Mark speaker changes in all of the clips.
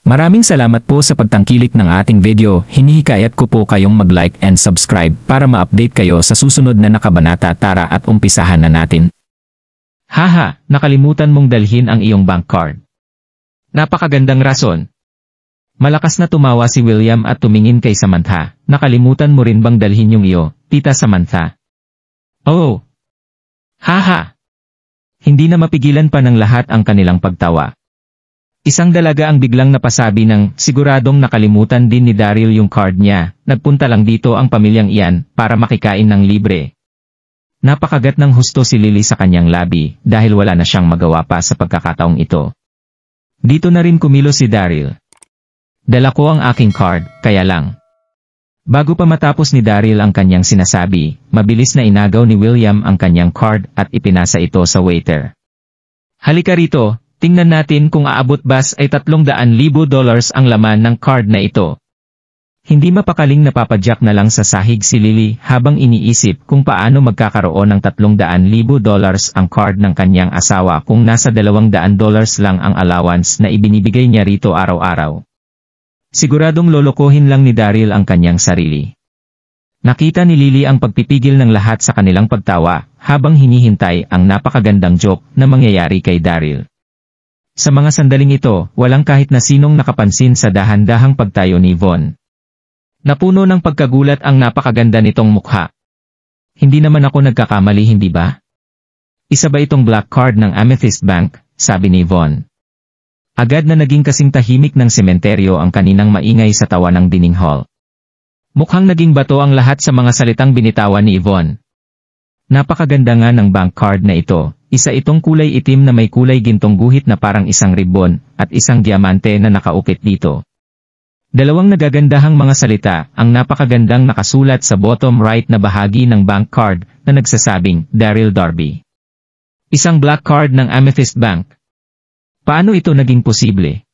Speaker 1: Maraming salamat po sa pagtangkilik ng ating video. Hinihikayat ko po kayong mag-like and subscribe para ma-update kayo sa susunod na nakabanata. Tara at umpisahan na natin. Haha, nakalimutan mong dalhin ang iyong bank card. Napakagandang rason. Malakas na tumawa si William at tumingin kay Samantha. Nakalimutan mo rin bang dalhin yung iyo, Tita Samantha? Oh! Haha! Hindi na mapigilan pa ng lahat ang kanilang pagtawa. Isang dalaga ang biglang napasabi ng siguradong nakalimutan din ni Daryl yung card niya. Nagpunta lang dito ang pamilyang iyan para makikain ng libre. Napakagat ng husto si Lily sa kanyang labi dahil wala na siyang magawa pa sa pagkakataong ito. Dito na rin kumilos si Daryl. Dala ko ang aking card, kaya lang. Bago pa matapos ni Daryl ang kanyang sinasabi, mabilis na inagaw ni William ang kanyang card at ipinasa ito sa waiter. Halika rito. Tingnan natin kung aabot bas ay $300,000 ang laman ng card na ito. Hindi mapakaling napapadyak na lang sa sahig si Lily habang iniisip kung paano magkakaroon ng $300,000 ang card ng kanyang asawa kung nasa $200 lang ang allowance na ibinibigay niya rito araw-araw. Siguradong lolokohin lang ni Daryl ang kanyang sarili. Nakita ni Lily ang pagpipigil ng lahat sa kanilang pagtawa habang hinihintay ang napakagandang joke na mangyayari kay Daryl. Sa mga sandaling ito, walang kahit na sinong nakapansin sa dahan-dahang pagtayo ni Von. Napuno ng pagkagulat ang napakaganda nitong mukha. Hindi naman ako nagkakamali, hindi ba? Isa ba itong black card ng Amethyst Bank, sabi ni Von. Agad na naging kasing tahimik ng sementeryo ang kaninang maingay sa tawa ng dining hall. Mukhang naging bato ang lahat sa mga salitang binitawan ni Von. Napakaganda nga ng bank card na ito. Isa itong kulay itim na may kulay gintong guhit na parang isang ribbon, at isang diamante na nakaukit dito. Dalawang nagagandahang mga salita ang napakagandang nakasulat sa bottom right na bahagi ng bank card na nagsasabing, Daryl Darby. Isang black card ng Amethyst Bank. Paano ito naging posible?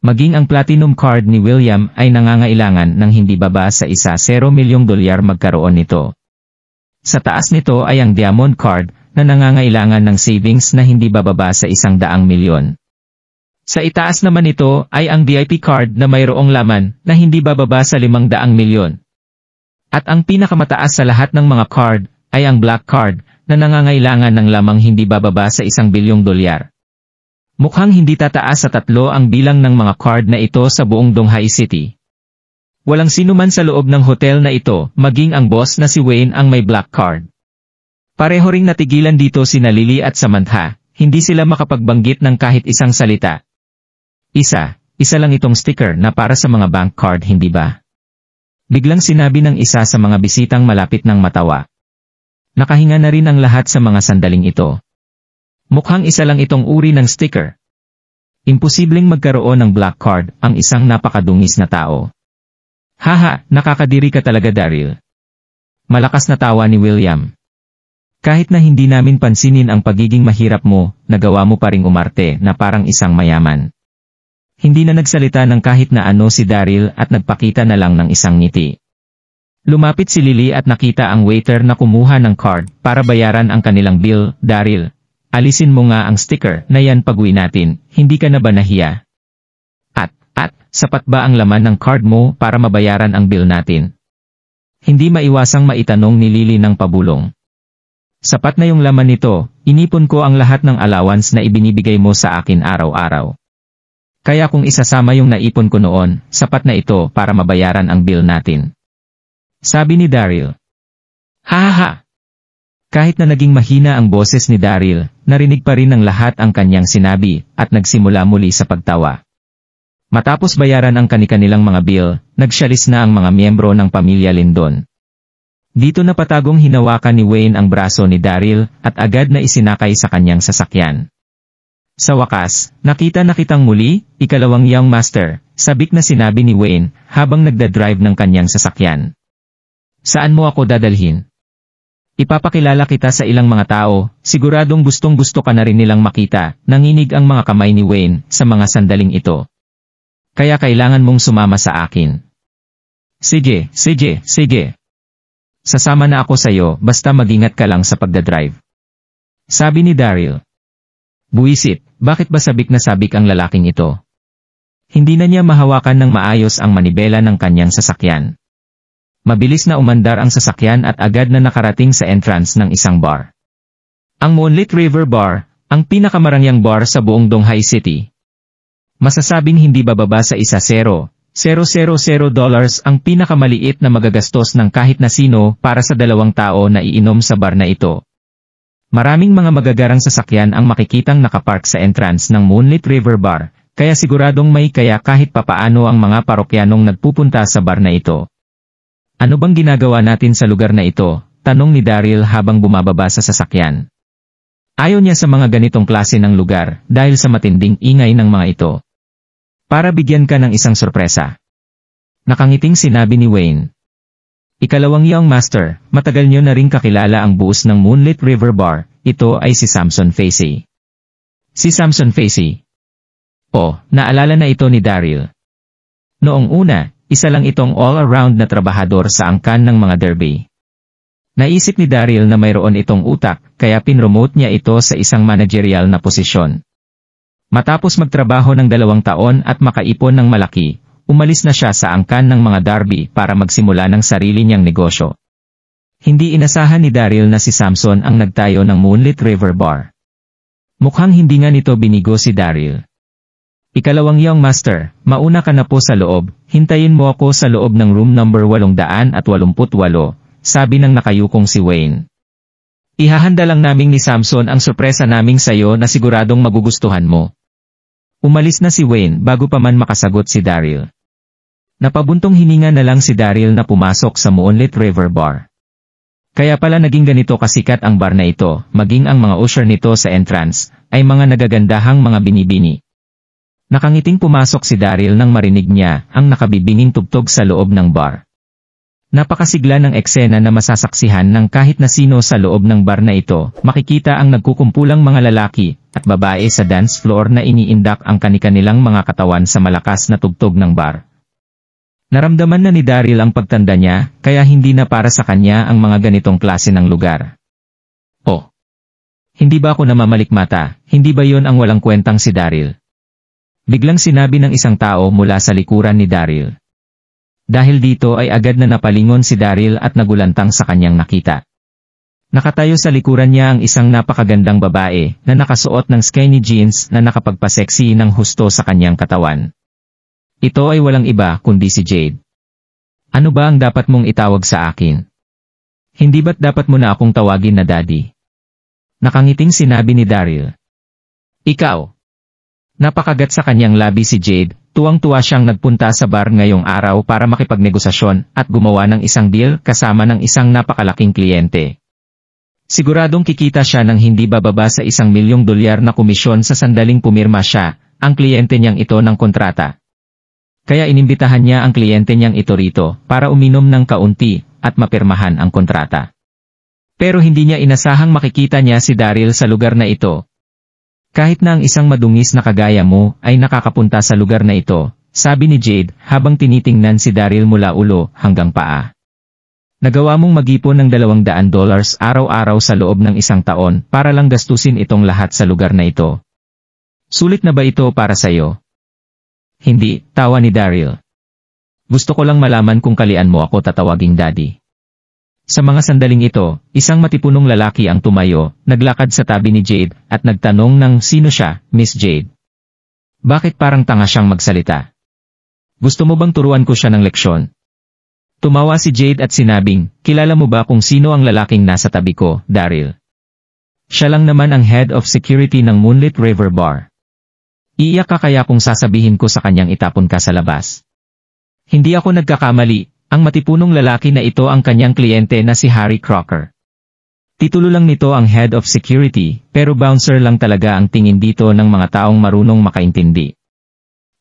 Speaker 1: Maging ang platinum card ni William ay nangangailangan ng hindi baba sa $1 milyong magkaroon nito. Sa taas nito ay ang diamond card, na nangangailangan ng savings na hindi bababa sa $100 milyon. Sa itaas naman ito ay ang VIP card na mayroong laman na hindi bababa sa $500 milyon. At ang pinakamataas sa lahat ng mga card ay ang black card na nangangailangan ng lamang hindi bababa sa $1 bilyong. Mukhang hindi tataas sa 3 ang bilang ng mga card na ito sa buong Donghai City. Walang sino man sa loob ng hotel na ito, maging ang boss na si Wayne ang may black card. Pareho ring natigilan dito sina Lily at Samantha, hindi sila makapagbanggit ng kahit isang salita. Isa lang itong sticker na para sa mga bank card, hindi ba? Biglang sinabi ng isa sa mga bisitang malapit ng matawa. Nakahinga na rin ang lahat sa mga sandaling ito. Mukhang isa lang itong uri ng sticker. Imposibleng magkaroon ng black card ang isang napakadungis na tao. Haha, nakakadiri ka talaga, Daryl. Malakas na tawa ni William. Kahit na hindi namin pansinin ang pagiging mahirap mo, nagawa mo pa ring umarte na parang isang mayaman. Hindi na nagsalita ng kahit na ano si Daryl at nagpakita na lang ng isang ngiti. Lumapit si Lily at nakita ang waiter na kumuha ng card para bayaran ang kanilang bill. Daryl, alisin mo nga ang sticker na yan pag-uwi natin, hindi ka na ba nahiya? At, sapat ba ang laman ng card mo para mabayaran ang bill natin? Hindi maiwasang maitanong ni Lily ng pabulong. Sapat na yung laman nito, inipon ko ang lahat ng allowance na ibinibigay mo sa akin araw-araw. Kaya kung isasama yung naipon ko noon, sapat na ito para mabayaran ang bill natin. Sabi ni Daryl. Hahaha! Kahit na naging mahina ang boses ni Daryl, narinig pa rin ng lahat ang kanyang sinabi at nagsimula muli sa pagtawa. Matapos bayaran ang kani-kanilang mga bill, nagsyalis na ang mga miyembro ng pamilya Lindon. Dito na patagong hinawakan ni Wayne ang braso ni Daryl at agad na isinakay sa kanyang sasakyan. Sa wakas, nakita na kitang muli, ikalawang young master, sabik na sinabi ni Wayne habang nagdadrive ng kanyang sasakyan. Saan mo ako dadalhin? Ipapakilala kita sa ilang mga tao, siguradong gustong-gusto ka na rin nilang makita, nanginig ang mga kamay ni Wayne sa mga sandaling ito. Kaya kailangan mong sumama sa akin. Sige. Sasama na ako sa'yo basta mag-ingat ka lang sa pagdadrive. Sabi ni Daryl. Buwisit, bakit ba sabik na sabik ang lalaking ito? Hindi na niya mahawakan ng maayos ang manibela ng kanyang sasakyan. Mabilis na umandar ang sasakyan at agad na nakarating sa entrance ng isang bar. Ang Moonlit River Bar, ang pinakamarangyang bar sa buong Donghai City. Masasabing hindi bababa sa $1,000,000 ang pinakamaliit na magagastos ng kahit na sino para sa 2 tao na iinom sa bar na ito. Maraming mga magagarang sasakyan ang makikitang nakapark sa entrance ng Moonlit River Bar, kaya siguradong may kaya kahit papaano ang mga parokyanong nagpupunta sa bar na ito. Ano bang ginagawa natin sa lugar na ito? Tanong ni Daryl habang bumababa sa sasakyan. Ayaw niya sa mga ganitong klase ng lugar dahil sa matinding ingay ng mga ito. Para bigyan ka ng isang sorpresa. Nakangiting sinabi ni Wayne. Ikalawang young master, matagal niyo na ring kakilala ang buos ng Moonlit River Bar, ito ay si Samson Facey. Si Samson Facey. Naalala na ito ni Daryl. Noong una, isa lang itong all-around na trabahador sa angkan ng mga derby. Naisip ni Daryl na mayroon itong utak, kaya pinromote niya ito sa isang managerial na posisyon. Matapos magtrabaho ng 2 taon at makaipon ng malaki, umalis na siya sa angkan ng mga derby para magsimula ng sarili niyang negosyo. Hindi inasahan ni Daryl na si Samson ang nagtayo ng Moonlit River Bar. Mukhang hindi nga nito binigo si Daryl. Ikalawang young master, mauna ka na po sa loob, hintayin mo ako sa loob ng room number 888, sabi ng nakayukong si Wayne. Ihahanda lang naming ni Samson ang sorpresa naming sayo na siguradong magugustuhan mo. Umalis na si Wayne bago pa man makasagot si Daryl. Napabuntong hininga na lang si Daryl na pumasok sa Moonlit River Bar. Kaya pala naging ganito kasikat ang bar na ito, maging ang mga usher nito sa entrance, ay mga nagagandahang mga binibini. Nakangiting pumasok si Daryl nang marinig niya ang nakabibinging tugtog sa loob ng bar. Napakasigla ng eksena na masasaksihan ng kahit na sino sa loob ng bar na ito, makikita ang nagkukumpulang mga lalaki at babae sa dance floor na iniindak ang kani-kanilang mga katawan sa malakas na tugtog ng bar. Naramdaman na ni Daryl ang pagtanda niya, kaya hindi na para sa kanya ang mga ganitong klase ng lugar. Hindi ba ako namamalikmata? Hindi ba yon ang walang kwentang si Daryl? Biglang sinabi ng isang tao mula sa likuran ni Daryl. Dahil dito ay agad na napalingon si Daryl at nagulantang sa kanyang nakita. Nakatayo sa likuran niya ang isang napakagandang babae na nakasuot ng skinny jeans na nakapagpaseksi ng husto sa kanyang katawan. Ito ay walang iba kundi si Jade. Ano ba ang dapat mong itawag sa akin? Hindi ba't dapat mo na akong tawagin na daddy? Nakangiting sinabi ni Daryl. Ikaw. Napakagat sa kanyang labi si Jade, tuwang-tuwa siyang nagpunta sa bar ngayong araw para makipagnegosasyon at gumawa ng isang deal kasama ng isang napakalaking kliyente. Siguradong kikita siya ng hindi bababa sa $1,000,000 na komisyon sa sandaling pumirma siya, ang kliyente niyang ito ng kontrata. Kaya inimbitahan niya ang kliyente niyang ito rito para uminom ng kaunti at mapirmahan ang kontrata. Pero hindi niya inasahang makikita niya si Daryl sa lugar na ito. Kahit na ang isang madungis na kagaya mo ay nakakapunta sa lugar na ito, sabi ni Jade habang tinitingnan si Daryl mula ulo hanggang paa. Nagawa mong magipon ng $200 araw-araw sa loob ng 1 taon para lang gastusin itong lahat sa lugar na ito. Sulit na ba ito para sayo? Hindi, tawa ni Daryl. Gusto ko lang malaman kung kalian mo ako tatawaging daddy. Sa mga sandaling ito, isang matipunong lalaki ang tumayo, naglakad sa tabi ni Jade, at nagtanong ng sino siya, Miss Jade. Bakit parang tanga siyang magsalita? Gusto mo bang turuan ko siya ng leksyon? Tumawa si Jade at sinabing, kilala mo ba kung sino ang lalaking nasa tabi ko, Daryl? Siya lang naman ang head of security ng Moonlit River Bar. Iiyak ka kaya kung sasabihin ko sa kanyang itapon ka sa labas. Hindi ako nagkakamali. Ang matipunong lalaki na ito ang kanyang kliyente na si Harry Crocker. Titulo lang nito ang head of security, pero bouncer lang talaga ang tingin dito ng mga taong marunong makaintindi.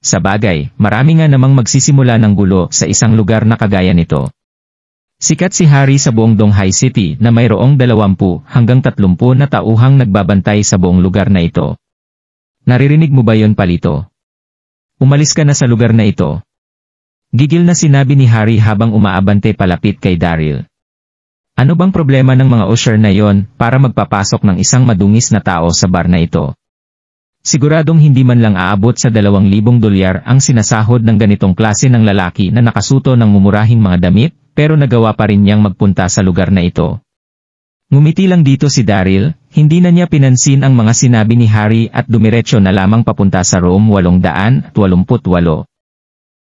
Speaker 1: Sa bagay, marami nga namang magsisimula ng gulo sa isang lugar na kagaya nito. Sikat si Harry sa buong Donghai City na mayroong 20 hanggang 30 na tauhang nagbabantay sa buong lugar na ito. Naririnig mo ba yon, Palito? Umalis ka na sa lugar na ito. Gigil na sinabi ni Harry habang umaabante palapit kay Daryl. Ano bang problema ng mga usher na yon para magpapasok ng isang madungis na tao sa bar na ito? Siguradong hindi man lang aabot sa $2,000 ang sinasahod ng ganitong klase ng lalaki na nakasuto ng mumurahing mga damit, pero nagawa pa rin niyang magpunta sa lugar na ito. Ngumiti lang dito si Daryl, hindi na niya pinansin ang mga sinabi ni Harry at dumiretso na lamang papunta sa room 888.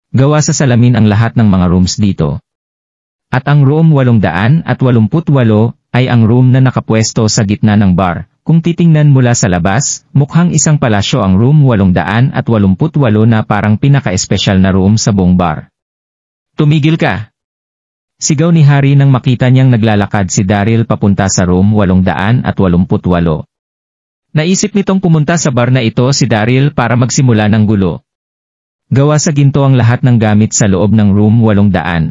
Speaker 1: Gawa sa salamin ang lahat ng mga rooms dito. At ang room 888 ay ang room na nakapwesto sa gitna ng bar. Kung titingnan mula sa labas, mukhang isang palasyo ang room 888 na parang pinaka-espesyal na room sa buong bar. Tumigil ka! Sigaw ni Harry nang makita niyang naglalakad si Daryl papunta sa room 888. Naisip nitong pumunta sa bar na ito si Daryl para magsimula ng gulo. Gawa sa ginto ang lahat ng gamit sa loob ng room 888,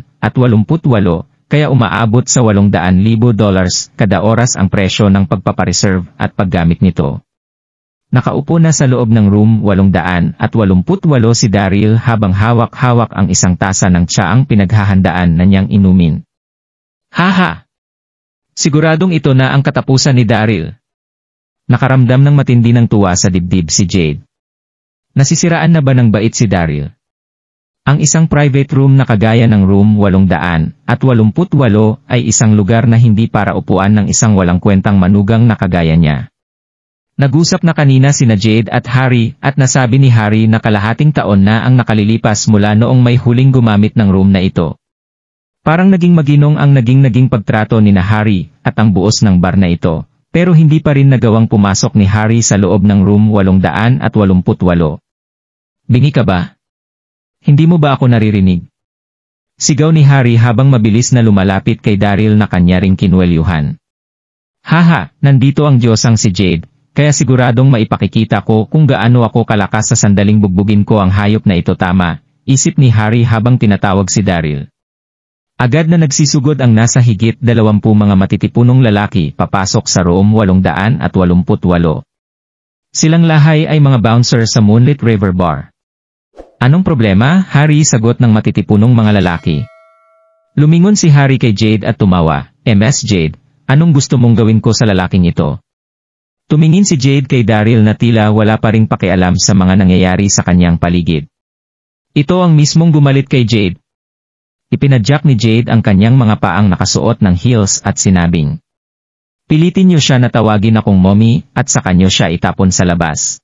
Speaker 1: kaya umaabot sa $800,000 kada oras ang presyo ng pagpapareserve at paggamit nito. Nakaupo na sa loob ng room 888 si Daryl habang hawak-hawak ang isang tasa ng tsaang pinaghahandaan na niyang inumin. Haha! Siguradong ito na ang katapusan ni Daryl. Nakaramdam ng matindi ng tuwa sa dibdib si Jade. Nasisiraan na ba ng bait si Daryl? Ang isang private room na kagaya ng room 888 ay isang lugar na hindi para upuan ng isang walang kwentang manugang na kagaya niya. Nag-usap na kanina sina Jade at Harry at nasabi ni Harry na kalahating taon na ang nakalilipas mula noong may huling gumamit ng room na ito. Parang naging maginong ang naging pagtrato ni na Harry at ang buos ng bar na ito, pero hindi pa rin nagawang pumasok ni Harry sa loob ng room 888. Bingi ka ba? Hindi mo ba ako naririnig? Sigaw ni Harry habang mabilis na lumalapit kay Daryl na kanya ring kinwelyuhan. Haha, nandito ang Diyosang si Jade, kaya siguradong maipakikita ko kung gaano ako kalakas sa sandaling bugbugin ko ang hayop na ito tama, isip ni Harry habang tinatawag si Daryl. Agad na nagsisugod ang nasa higit 20 mga matitipunong lalaki papasok sa room 888. Silang lahay ay mga bouncer sa Moonlit River Bar. Anong problema, Harry? Sagot ng matitipunong mga lalaki. Lumingon si Harry kay Jade at tumawa. Ms. Jade, anong gusto mong gawin ko sa lalaking ito? Tumingin si Jade kay Daryl na tila wala pa ring pakialam sa mga nangyayari sa kanyang paligid. Ito ang mismong gumalit kay Jade. Ipinadyak ni Jade ang kanyang mga paang nakasuot ng heels at sinabing, pilitin niyo siya na tawagin akong mommy at saka niyo siya itapon sa labas.